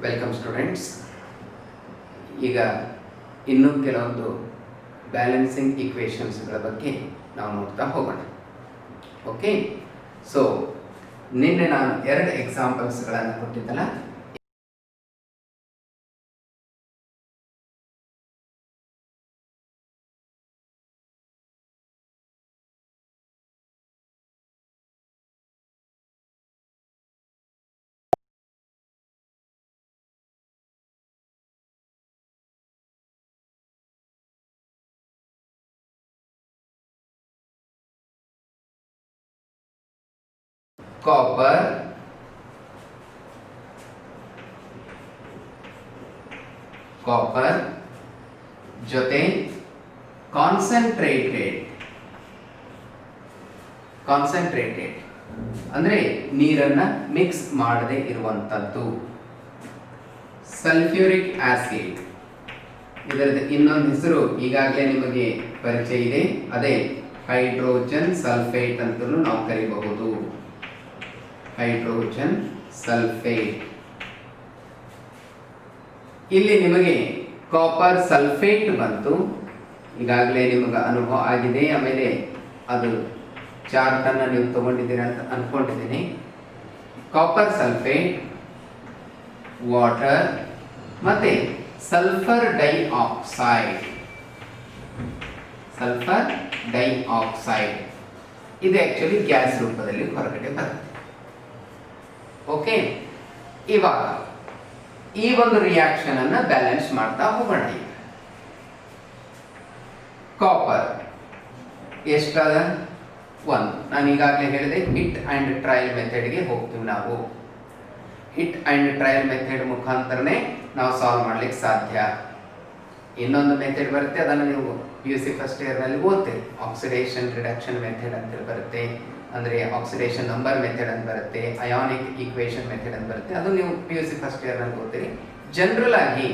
Welcome students. ಈಗ ಇನ್ನೂ ಕೆಲವೊಂದು ಬ್ಯಾಲೆನ್ಸಿಂಗ್ ಈಕ್ವೇಷನ್ಸ್ಗಳ ಬಗ್ಗೆ ನಾವು ನೋಡ್ತಾ ಹೋಗೋಣ. ಓಕೆ, ಸೊ ನಿನ್ನೆ ನಾನು 2 ಎಕ್ಸಾಂಪಲ್ಸ್ಗಳನ್ನು ಕೊಟ್ಟಿದ್ದಲ್ಲ, ಕಾಪರ್ ಜೊತೆ ಕಾನ್ಸಂಟ್ರೇಟೆಡ್ ಅಂದ್ರೆ ನೀರನ್ನ ಮಿಕ್ಸ್ ಮಾಡದೆ ಇರುವಂತದ್ದು ಸಲ್ಫ್ಯೂರಿಕ್ ಆಸಿಡ್. ಇದರದ ಇನ್ನೊಂದು ಹೆಸರು ಈಗಾಗಲೇ ನಿಮಗೆ ಪರಿಚಯ ಇದೆ, ಅದೇ ಹೈಡ್ರೋಜನ್ ಸಲ್ಫೇಟ್ ಅಂತಲೂ ನಾವು ಕರೀಬಹುದು. Hydrogen sulphate. ಇಲ್ಲಿ ನಿಮಗೆ ಕಾಪರ್ ಸಲ್ಫೇಟ್ ಬಂತು, ಈಗಾಗಲೇ ನಿಮಗೆ ಅನುಭವ ಆಗಿದೆ. ಆಮೇಲೆ ಅದು ಚಾರ್ಟ್ ಅನ್ನು ನೀವು ತಗೊಂಡಿದ್ದೀರಾ ಅಂತ ಅನ್ಕೊಂಡಿದ್ದೀನಿ. ಕಾಪರ್ ಸಲ್ಫೇಟ್, ವಾಟರ್ ಮತ್ತೆ ಸಲ್ಫರ್ ಡೈಆಕ್ಸೈಡ್. ಇದು ಆಕ್ಚುಲಿ ಗ್ಯಾಸ್ ರೂಪದಲ್ಲಿ ಹೊರಗಡೆ ಬರುತ್ತೆ. ಓಕೆ, ಇವಾಗ ಈ ಒಂದು ರಿಯಾಕ್ಷನ್ ಅನ್ನ ಬ್ಯಾಲೆನ್ಸ್ ಮಾಡ್ತಾ ಹೋಗೋಣ. ಈಗ ಕಾಪರ್ ಎಷ್ಟದ? 1. ನಾನು ಈಗಾಗಲೇ ಹೇಳಿದೆ ಹಿಟ್ ಅಂಡ್ ಟ್ರಯಲ್ ಮೆಥಡ್ಗೆ ಹೋಗ್ತೀವಿ ನಾವು. ಹಿಟ್ ಅಂಡ್ ಟ್ರಯಲ್ ಮೆಥಡ್ ಮುಖಾಂತರನೇ ನಾವು ಸಾಲ್ವ್ ಮಾಡ್ಲಿಕ್ಕೆ ಸಾಧ್ಯ. ಇನ್ನೊಂದು ಮೆಥಡ್ ಬರುತ್ತೆ, ಅದನ್ನು ನೀವು PUC ಫಸ್ಟ್ ಇಯರ್ ನಲ್ಲಿ ಓದ್ತೀರಿ. ಆಕ್ಸಿಡೇಷನ್ ರಿಡಕ್ಷನ್ ಮೆಥಡ್ ಅಂತ ಬರುತ್ತೆ, ಅಂದ್ರೆ ಆಕ್ಸಿಡೇಷನ್ ನಂಬರ್ ಮೆಥಡ್ ಅಂತ ಬರುತ್ತೆ, ಅಯಾನಿಕ್ ಈಕ್ವೇಷನ್ ಮೆಥಡ್ ಅಂತ ಬರುತ್ತೆ. ಅದು ನೀವು PUC ಫಸ್ಟ್ ಇಯರ್ ನಲ್ಲಿ ಓದ್ತೀರಿ. ಜನರಲ್ ಆಗಿ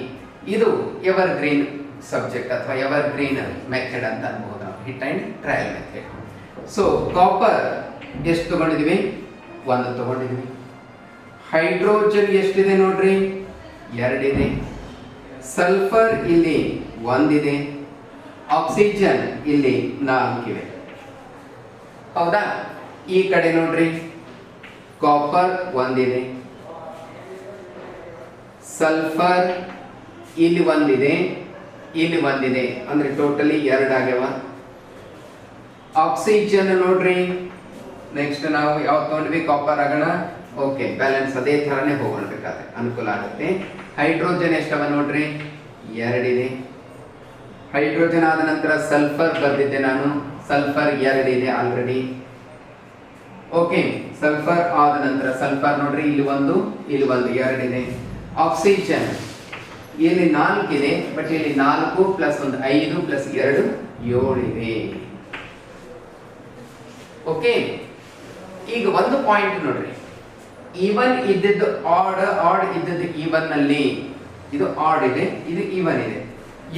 ಇದು ಎವರ್ ಗ್ರೀನ್ ಸಬ್ಜೆಕ್ಟ್ ಅಥವಾ ಎವರ್ ಗ್ರೀನ್ ಮೆಥಡ್ ಅಂತ ಅನ್ಬಹುದು ನಾವು, hit and trial method. So copper ಎಷ್ಟು ತಗೊಂಡಿದ್ವಿ? 1 ತಗೊಂಡಿದ್ವಿ. ಹೈಡ್ರೋಜನ್ ಎಷ್ಟಿದೆ ನೋಡ್ರಿ? 2 ಇದೆ. ಸಲ್ಫರ್ ಇಲ್ಲಿ 1 ಇದೆ. ಆಕ್ಸಿಜನ್ ಇಲ್ಲಿ 4 ಇವೆ. ಹೌದಾ? ಈ ಕಡೆ ನೋಡ್ರಿ, ಕಾಪರ್ 1 ಇದೆ, ಸಲ್ಫರ್ ಇಲ್ಲಿ 1 ಇದೆ, ಇಲ್ಲಿ 1 ಇದೆ, ಅಂದ್ರೆ ಟೋಟಲಿ 2 ಆಗ್ಯಾವ. ಆಕ್ಸಿಜನ್ ನೋಡ್ರಿ, ನೆಕ್ಸ್ಟ್ ನಾವು ಯಾವ ತಗೊಂಡ್ವಿ? ಕಾಪರ್ ಆಗೋಣ. ಓಕೆ, ಬ್ಯಾಲೆನ್ಸ್ ಅದೇ ಥರನೇ ಹೋಗ್ಬೇಕಾದ್ರೆ ಅನುಕೂಲ ಆಗುತ್ತೆ. ಹೈಡ್ರೋಜನ್ ಎಷ್ಟವ ನೋಡ್ರಿ? 2 ಇದೆ. ಹೈಡ್ರೋಜನ್ ಆದ ನಂತರ ಸಲ್ಫರ್ ಬರ್ದಿದ್ದೆ ನಾನು, ಸಲ್ಫರ್ 2 ಇದೆ ಆಲ್ರೆಡಿ. ಓಕೆ, ಸಲ್ಫರ್ ಆದ ನಂತರ ಸಲ್ಫರ್ ನೋಡ್ರಿ, ಇಲ್ಲಿ 1, ಇಲ್ಲಿ 1, 2 ಇದೆ. ಆಕ್ಸಿಜನ್ ಇಲ್ಲಿ 4 ಇದೆ, ಬಟ್ ಇಲ್ಲಿ 4 ಪ್ಲಸ್ 1 5 ಪ್ಲಸ್ 2 7 ಇದೆ. ಓಕೆ, ಈಗ ಒಂದು ಪಾಯಿಂಟ್ ನೋಡ್ರಿ, ಈವನ್ ಇದ್ದದ್ದು ಆಡ್ ಇದ್ದದ್ದು ಈವನ್ ನಲ್ಲಿ, ಇದು ಆಡ್ ಇದೆ, ಇದು ಈವನ್ ಇದೆ.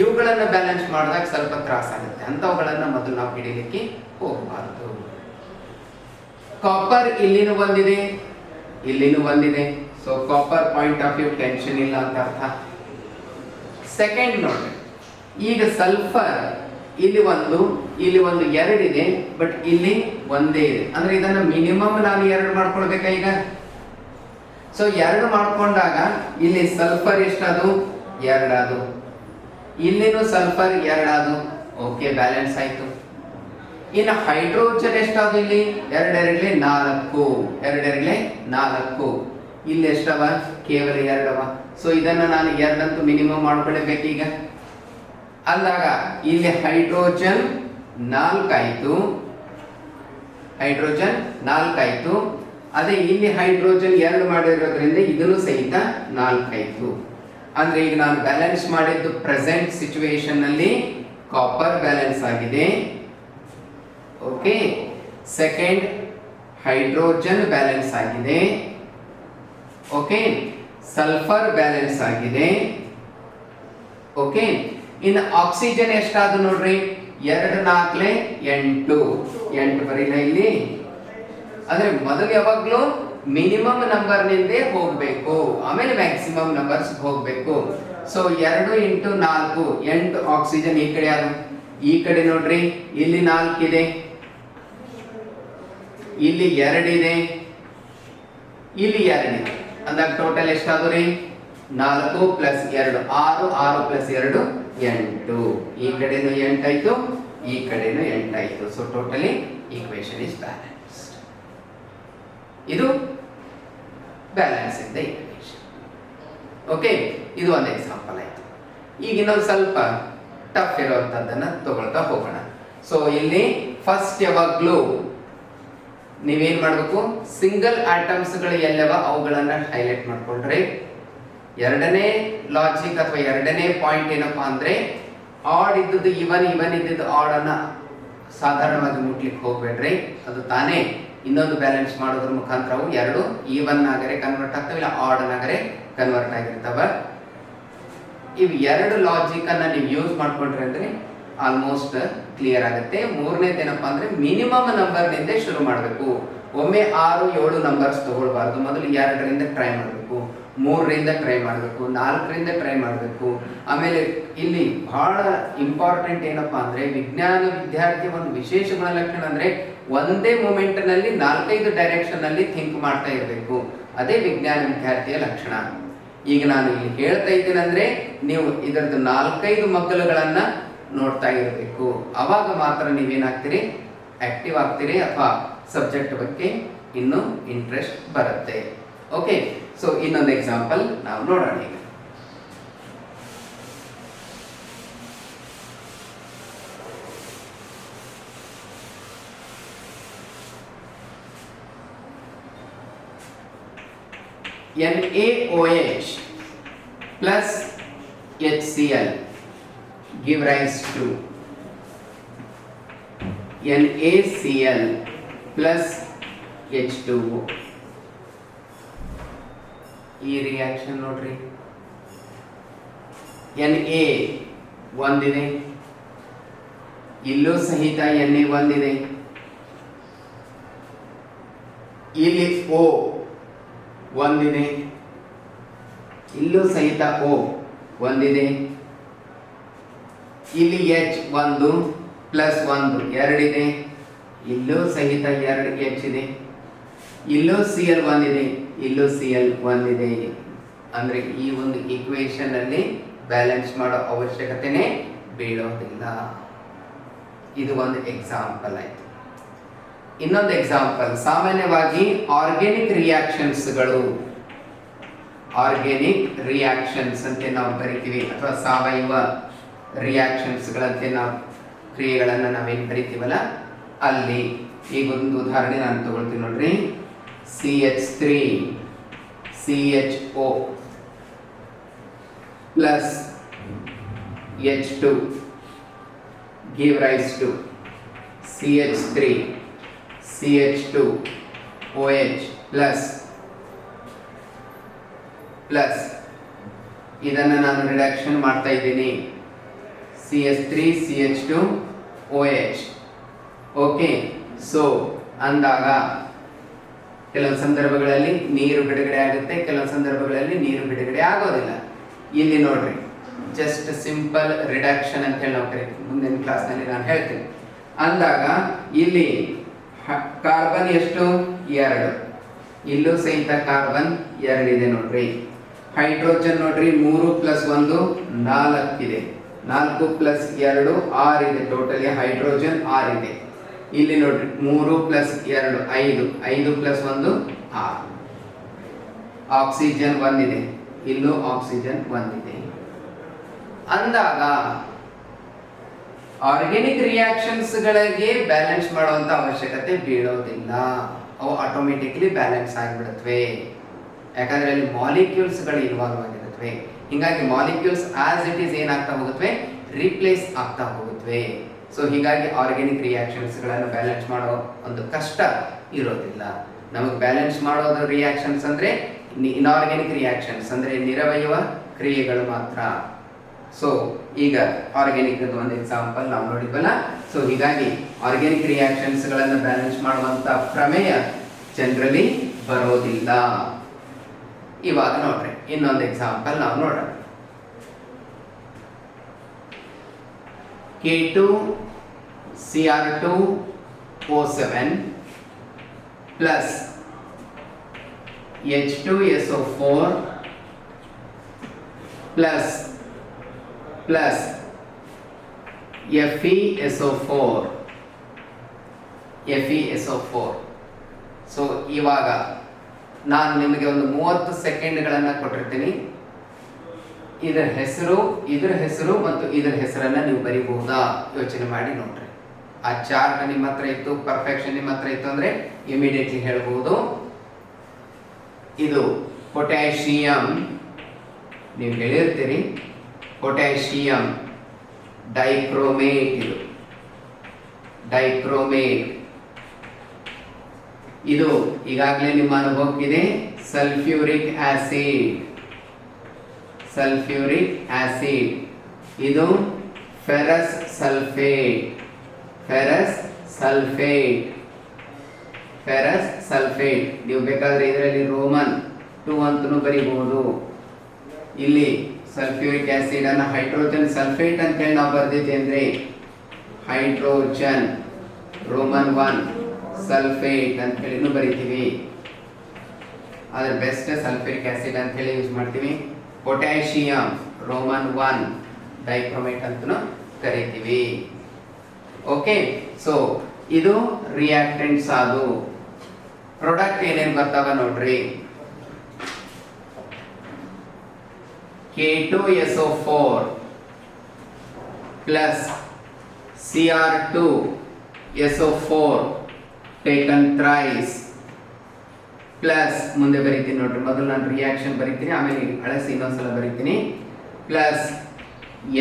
ಇವುಗಳನ್ನ ಬ್ಯಾಲೆನ್ಸ್ ಮಾಡಿದಾಗ ಸ್ವಲ್ಪ ತ್ರಾಸ ಆಗುತ್ತೆ, ಅಂತವುಗಳನ್ನ ಮೊದಲು ನಾವು ಹಿಡಿಲಿಕ್ಕೆ ಹೋಗಬಾರದು. ಕಾಪರ್ ಇಲ್ಲಿನೂ 1 ಇದೆ, ಇಲ್ಲಿನೂ 1 ಇದೆ. So copper point of view tension ಇಲ್ಲ ಅಂತ ಅರ್ಥ. ಸೆಕೆಂಡ್ ನೋಡ್ರಿ, ಈಗ ಸಲ್ಫರ್ ಇಲ್ಲಿ 1, ಇಲ್ಲಿ 1, 2 ಇದೆ, ಬಟ್ ಇಲ್ಲಿ 1 ಇದೆ. ಅಂದ್ರೆ ಇದನ್ನ ಮಿನಿಮಮ್ ನಾನು 2 ಮಾಡ್ಕೊಳ್ಬೇಕಾ ಈಗ? ಸೊ 2 ಮಾಡ್ಕೊಂಡಾಗ ಇಲ್ಲಿ ಸಲ್ಫರ್ ಎಷ್ಟದು? 2 ಅದು. ಇಲ್ಲಿನೂ ಸಲ್ಫರ್ 2 ಅದು. ಓಕೆ, ಬ್ಯಾಲೆನ್ಸ್ ಆಯ್ತು. ಇನ್ನು ಹೈಡ್ರೋಜನ್ ಎಷ್ಟದು? ಇಲ್ಲಿ 2 4. ಇಲ್ಲಿ ಎಷ್ಟವ? ಕೇವಲ 2 ಅವ. ಸೊ ಇದನ್ನ ನಾನು 2 ಅಂತೂ ಮಿನಿಮಮ್ ಮಾಡ್ಕೊಳ್ಳೇಬೇಕೀಗ. ಅಂದಾಗ ಇಲ್ಲಿ ಹೈಡ್ರೋಜನ್ 4 ಆಯ್ತು. ಅದೇ ಇಲ್ಲಿ ಹೈಡ್ರೋಜನ್ 2 ಮಾಡಿರೋದ್ರಿಂದ ಇದನ್ನು ಸಹಿತ 4 ಆಯ್ತು. ಅಂದ್ರೆ ಈಗ ನಾನು ಬ್ಯಾಲೆನ್ಸ್ ಮಾಡಿದ್ದು ಪ್ರೆಸೆಂಟ್ ಸಿಚುವೇಶನ್ ನಲ್ಲಿ ಕಾಪರ್ ಬ್ಯಾಲೆನ್ಸ್ ಆಗಿದೆ. ಓಕೆ, ಸೆಕೆಂಡ್ ಹೈಡ್ರೋಜನ್ ಬ್ಯಾಲೆನ್ಸ್ ಆಗಿದೆ. ಓಕೆ, ಸಲ್ಫರ್ ಬ್ಯಾಲೆನ್ಸ್ ಆಗಿದೆ. ಓಕೆ, ಇನ್ನು ಆಕ್ಸಿಜನ್ ಎಷ್ಟಾದ್ರು ನೋಡ್ರಿ? 2 4 8 ಬರೀಲ್ಲ ಇಲ್ಲಿ. ಅಂದ್ರೆ ಮೊದಲು ಯಾವಾಗ್ಲೂ ಮಿನಿಮಮ್ ನಂಬರ್ ನಿಂದೇ ಹೋಗ್ಬೇಕು, ಆಮೇಲೆ ಮ್ಯಾಕ್ಸಿಮಮ್ ನಂಬರ್ಸ್ ಹೋಗಬೇಕು. ಸೊ 2 ಇಂಟು 4 8 ಆಕ್ಸಿಜನ್ ಈ ಕಡೆ ಅದು, ಈ ಕಡೆ ನೋಡ್ರಿ ಇಲ್ಲಿ 4 ಇದೆ, ಇಲ್ಲಿ 2 ಇದೆ, ಇಲ್ಲಿ 2 ಇದೆ, ಅಂದಾಗ ಟೋಟಲ್ ಎಷ್ಟಾದ್ರು ರೀ 4 ಪ್ಲಸ್ 2 6, 6 ಪ್ಲಸ್ 2 8. ಈ ಕಡೆನೂ 8 ಆಯ್ತು, ಈ ಕಡೆನೂ 8 ಆಯ್ತು. So totally equation is balanced. ಇದು balance in the equation. Okay, ಇದು ಒಂದು ಎಕ್ಸಾಂಪಲ್ ಆಯ್ತು. ಈಗ ಇನ್ನೊಂದು ಸ್ವಲ್ಪ ಟಫ್ ಇರುವಂತದ್ದನ್ನ ತಗೊಳ್ತಾ ಹೋಗೋಣ. ಸೊ ಇಲ್ಲಿ ಫಸ್ಟ್ ಯಾವಾಗ್ಲೂ ನೀವೇನ್ ಮಾಡ್ಬೇಕು, ಸಿಂಗಲ್ ಆಟಮ್ಸ್ ಗಳು ಎಲ್ಲವ ಅವುಗಳನ್ನ ಹೈಲೈಟ್ ಮಾಡ್ಕೊಳ್ರಿ. ಎರಡನೇ ಲಾಜಿಕ್ ಅಥವಾ ಎರಡನೇ ಪಾಯಿಂಟ್ ಏನಪ್ಪಾ ಅಂದ್ರೆ, ಆಡ್ ಇದ್ದದ್ದು ಇವನ್, ಇವನ್ ಇದ್ದದ್ದು ಆಡ್ ಅನ್ನ ಸಾಧಾರಣವಾಗಿ ಮುಟ್ಲಿಕ್ಕೆ ಹೋಗ್ಬೇಡ್ರಿ. ಅದು ತಾನೇ ಇನ್ನೊಂದು ಬ್ಯಾಲೆನ್ಸ್ ಮಾಡೋದ್ರ ಮುಖಾಂತರ ಅವು ಎರಡು ಈವನ್ ಆಗರೆ ಕನ್ವರ್ಟ್ ಆಗ್ತವೆ, ಇಲ್ಲ ಆಡ್ ಆಗರೆ ಕನ್ವರ್ಟ್ ಆಗಿರ್ತಾವ. ಇವು ಎರಡು ಲಾಜಿಕ್ ಅನ್ನ ನೀವು ಯೂಸ್ ಮಾಡ್ಕೊಂಡ್ರಿ ಅಂದ್ರೆ ಆಲ್ಮೋಸ್ಟ್ ಕ್ಲಿಯರ್ ಆಗುತ್ತೆ. ಮೂರನೇದು ಏನಪ್ಪಾ ಅಂದ್ರೆ, ಮಿನಿಮಮ್ ನಂಬರ್ ನಿಂದ ಶುರು ಮಾಡಬೇಕು. ಒಮ್ಮೆ 6, 7 ನಂಬರ್ಸ್ ತಗೊಳ್ಬಾರ್ದು. ಮೊದಲು 2ರಿಂದ ಟ್ರೈ ಮಾಡಬೇಕು, 3ರಿಂದ ಟ್ರೈ ಮಾಡಬೇಕು, 4ರಿಂದ ಟ್ರೈ ಮಾಡಬೇಕು. ಆಮೇಲೆ ಇಲ್ಲಿ ಬಹಳ ಇಂಪಾರ್ಟೆಂಟ್ ಏನಪ್ಪಾ ಅಂದ್ರೆ, ವಿಜ್ಞಾನ ವಿದ್ಯಾರ್ಥಿ ಒಂದು ವಿಶೇಷ ಗುಣಲಕ್ಷಣ ಅಂದ್ರೆ ಒಂದೇ ಮೂಮೆಂಟ್ ನಲ್ಲಿ 4-5 ಡೈರೆಕ್ಷನ್ ನಲ್ಲಿ ಥಿಂಕ್ ಮಾಡ್ತಾ ಇರಬೇಕು. ಅದೇ ವಿಜ್ಞಾನ ವಿದ್ಯಾರ್ಥಿಯ ಲಕ್ಷಣ. ಈಗ ನಾನು ಇಲ್ಲಿ ಹೇಳ್ತಾ ಇದ್ದೇನೆ ಅಂದ್ರೆ, ನೀವು ಇದರದ್ದು 4-5 ಮಗ್ಗಲುಗಳನ್ನ ನೋಡ್ತಾ ಇರಬೇಕು. ಅವಾಗ ಮಾತ್ರ ನೀವೇನಾಗ್ತೀರಿ, ಆಕ್ಟಿವ್ ಆಗ್ತೀರಿ ಅಥವಾ ಸಬ್ಜೆಕ್ಟ್ ಬಗ್ಗೆ ಇನ್ನೂ ಇಂಟ್ರೆಸ್ಟ್ ಬರುತ್ತೆ. ಓಕೆ, ಸೊ ಇನ್ನೊಂದು ಎಕ್ಸಾಂಪಲ್ ನಾವು ನೋಡೋಣ ಈಗ. NaOH plus HCl give rise to NaCl plus H2O. ಈ ರಿಯಾಕ್ಷನ್ ನೋಡ್ರಿ, Na ಒಂದಿದೆ, ಇಲ್ಲೂ ಸಹಿತ Na ಒಂದಿದೆ, ಇಲ್ಲಿ O ಒಂದಿದೆ, ಇಲ್ಲೂ ಸಹಿತ O ಒಂದಿದೆ, ಇಲ್ಲಿ H 1 ಪ್ಲಸ್ 1 2 ಇದೆ, ಇಲ್ಲೂ ಸಹಿತ 2 H ಇದೆ, ಇಲ್ಲೂ Cl ಒಂದಿದೆ, ಇಲ್ಲೂ Cl ಒಂದಿದೆ. ಅಂದ್ರೆ ಈ ಒಂದು ಈಕ್ವೇಶನ್ ಅಲ್ಲಿ ಬ್ಯಾಲೆನ್ಸ್ ಮಾಡೋ ಅವಶ್ಯಕತೆನೇ ಬೀಳೋದಿಲ್ಲ. ಇದು ಒಂದು ಎಕ್ಸಾಂಪಲ್ ಆಯ್ತು. ಇನ್ನೊಂದು ಎಕ್ಸಾಂಪಲ್, ಸಾಮಾನ್ಯವಾಗಿ ಆರ್ಗ್ಯಾನಿಕ್ ರಿಯಾಕ್ಷನ್ಸ್ಗಳು, ಆರ್ಗ್ಯಾನಿಕ್ ರಿಯಾಕ್ಷನ್ಸ್ ಅಂತ ನಾವು ಕರಿತೀವಿ, ಅಥವಾ ಸಾವಯವ ರಿಯಾಕ್ಷನ್ಸ್ಗಳಂತೆ ನಾವು ಕ್ರಿಯೆಗಳನ್ನು ನಾವೇನು ಕರಿತೀವಲ್ಲ ಅಲ್ಲಿ. ಈಗ ಒಂದು ಉದಾಹರಣೆ ನಾನು ತಗೊಳ್ತೀನಿ ನೋಡ್ರಿ. CH3 CHO plus H2 give rise to CH3 CH2 OH plus ಇದನ್ನು ನಾನು ರಿಡಕ್ಷನ್ ಮಾಡ್ತಾ ಇದ್ದೀನಿ, CH3 CH2 OH. Okay, so ಅಂದಾಗ ಕೆಲವು ಸಂದರ್ಭಗಳಲ್ಲಿ ನೀರು ಬಿಡುಗಡೆ ಆಗುತ್ತೆ, ಕೆಲವು ಸಂದರ್ಭಗಳಲ್ಲಿ ನೀರು ಬಿಡುಗಡೆ ಆಗೋದಿಲ್ಲ. ಇಲ್ಲಿ ನೋಡ್ರಿ, ಜಸ್ಟ್ ಸಿಂಪಲ್ ರಿಡಕ್ಷನ್ ಅಂತ ಹೇಳಿ ನಾವು ಕರಿತೀವಿ, ಮುಂದಿನ ಕ್ಲಾಸ್ನಲ್ಲಿ ನಾನು ಹೇಳ್ತೀನಿ. ಅಂದಾಗ ಇಲ್ಲಿ ಕಾರ್ಬನ್ ಎಷ್ಟು 2, ಇಲ್ಲೂ ಸಹಿತ ಕಾರ್ಬನ್ 2 ಇದೆ ನೋಡ್ರಿ. ಹೈಡ್ರೋಜನ್ ನೋಡ್ರಿ 3 ಪ್ಲಸ್ 1 4 ಇದೆ, 4 ಪ್ಲಸ್ 2 6 ಇದೆ, ಟೋಟಲಿ ಹೈಡ್ರೋಜನ್ 6 ಇದೆ. ಇಲ್ಲಿ ನೋಡ್ರಿ 3 ಪ್ಲಸ್ 2 5, 5 ಪ್ಲಸ್ 1 6. ಆಕ್ಸಿಜನ್ 1 ಇದೆ, ಇಲ್ಲೂ ಆಕ್ಸಿಜನ್ 1 ಇದೆ. ಅಂದಾಗ ಆರ್ಗ್ಯಾನಿಕ್ ರಿಯಾಕ್ಷನ್ಸ್ ಗಳಿಗೆ ಬ್ಯಾಲೆನ್ಸ್ ಮಾಡುವಂತ ಅವಶ್ಯಕತೆ ಬೀಳೋದಿಲ್ಲ, ಅವು ಆಟೋಮೆಟಿಕ್ಲಿ ಬ್ಯಾಲೆನ್ಸ್ ಆಗಿಬಿಡುತ್ತವೆ. ಯಾಕಂದ್ರೆ ಅಲ್ಲಿ ಮಾಲಿಕ್ಯೂಲ್ಸ್ ಗಳು ಇನ್ವಾಲ್ವ್ ಆಗಿರುತ್ತವೆ. ಹೀಗಾಗಿ ಮಾಲಿಕ್ಯೂಲ್ಸ್ ಆಸ್ ಇಟ್ ಈಸ್ ಏನಾಗ್ತಾ ಹೋಗುತ್ತವೆ, ರೀಪ್ಲೇಸ್ ಆಗ್ತಾ ಹೋಗುತ್ತವೆ. ಸೊ ಹೀಗಾಗಿ ಆರ್ಗ್ಯಾನಿಕ್ ರಿಯಾಕ್ಷನ್ಸ್ ಗಳನ್ನು ಬ್ಯಾಲೆನ್ಸ್ ಮಾಡೋ ಒಂದು ಕಷ್ಟ ಇರೋದಿಲ್ಲ. ನಮಗೆ ಬ್ಯಾಲೆನ್ಸ್ ಮಾಡೋದು ರಿಯಾಕ್ಷನ್ಸ್ ಅಂದ್ರೆ ಇನ್ಆರ್ಗ್ಯಾನಿಕ್ ರಿಯಾಕ್ಷನ್ಸ್ ಅಂದ್ರೆ ನಿರವಯವ ಕ್ರಿಯೆಗಳು ಮಾತ್ರ. ಸೊ ಈಗ ಆರ್ಗ್ಯಾನಿಕ್ ಒಂದು ಎಕ್ಸಾಂಪಲ್ ನಾವು ನೋಡಿದ್ವಲ್ಲ. ಸೊ ಹೀಗಾಗಿ ಆರ್ಗ್ಯಾನಿಕ್ ರಿಯಾಕ್ಷನ್ಸ್ ಗಳನ್ನು ಬ್ಯಾಲೆನ್ಸ್ ಮಾಡುವಂತ ಪ್ರಮೇಯ ಜನರಲಿ ಬರೋದಿಲ್ಲ. ಇವಾಗ ನೋಡ್ರಿ ಇನ್ನೊಂದು ಎಕ್ಸಾಂಪಲ್ ನಾವು ನೋಡೋಣ. K2Cr2O7 plus H2SO4 plus FeSO4. So ಇವಾಗ ನಾನು ನಿಮಗೆ ಒಂದು 30 ಸೆಕೆಂಡ್ಗಳನ್ನು ಕೊಟ್ಟಿರ್ತೀನಿ. ಇದರ ಹೆಸರು ಮತ್ತು ಇದರ ಹೆಸರನ್ನ ನೀವು ಬರೀಬಹುದಾ ಯೋಚನೆ ಮಾಡಿ ನೋಡ್ರಿ. ಆ ಚಾರ್ಟ್ ನಿಮ್ಮ ಹತ್ರ ಇತ್ತು, ಪರ್ಫೆಕ್ಷನ್ ನಿಮ್ಮ ಹತ್ರ ಇತ್ತು ಅಂದ್ರೆ ಇಮಿಡಿಯೇಟ್ಲಿ ಹೇಳ್ಬಹುದು. ಇದು ಪೊಟ್ಯಾಷಿಯಂ, ನೀವು ಹೇಳಿರ್ತೀರಿ ಪೊಟ್ಯಾಷಿಯಂ ಡೈಕ್ರೋಮೇಟ್. ಇದು ಡೈಕ್ರೋಮೇಟ್. ಇದು ಈಗಾಗಲೇ ನಿಮ್ಮ ಅನುಭವಕ್ಕಿದೆ ಸಲ್ಫ್ಯೂರಿಕ್ ಆಸಿಡ್. ಇದು ಫೆರಸ್ ಸಲ್ಫೇಟ್. ನೀವು ಬೇಕಾದ್ರೆ ಇದರಲ್ಲಿ ರೋಮನ್ 2 ಅಂತನೂ ಬರೀಬಹುದು. ಇಲ್ಲಿ ಸಲ್ಫ್ಯೂರಿಕ್ ಆಸಿಡ್ ಅನ್ನು ಹೈಡ್ರೋಜನ್ ಸಲ್ಫೇಟ್ ಅಂತ ಹೇಳಿ ನಾವು ಬರ್ದಿದ್ದೆ ಅಂದ್ರೆ ಹೈಡ್ರೋಜನ್ ರೋಮನ್ 1 ಸಲ್ಫೇಟ್ ಅಂತ ಹೇಳಿನೂ ಬರಿತೀವಿ. ಆದ್ರೆ ಬೆಸ್ಟ್ ಸಲ್ಫ್ಯೂರಿಕ್ ಆಸಿಡ್ ಅಂತ ಹೇಳಿ ಯೂಸ್ ಮಾಡ್ತೀವಿ. ಪೊಟ್ಯಾಷಿಯಂ ರೋಮನ್ 1 ಡೈಕ್ರೋಮೇಟ್ ಅಂತನೂ ಕರಿತೀವಿ. ಓಕೆ, ಸೊ ಇದು ರಿಯಾಕ್ಟೆಂಟ್ಸ್. ಅದು ಪ್ರಾಡಕ್ಟ್ ಏನೇನು ಬರ್ತಾವ ನೋಡ್ರಿ. K2SO4 plus Cr2SO4 taken thrice plus ಮುಂದೆ ಬರೀತೀನಿ ನೋಡ್ರಿ. ಮೊದಲು ನಾನು ರಿಯಾಕ್ಷನ್ ಬರೀತೀನಿ, ಆಮೇಲೆ ಅಳಸಿ ಇನ್ನೊಂದ್ಸಲ ಬರೀತೀನಿ. Plus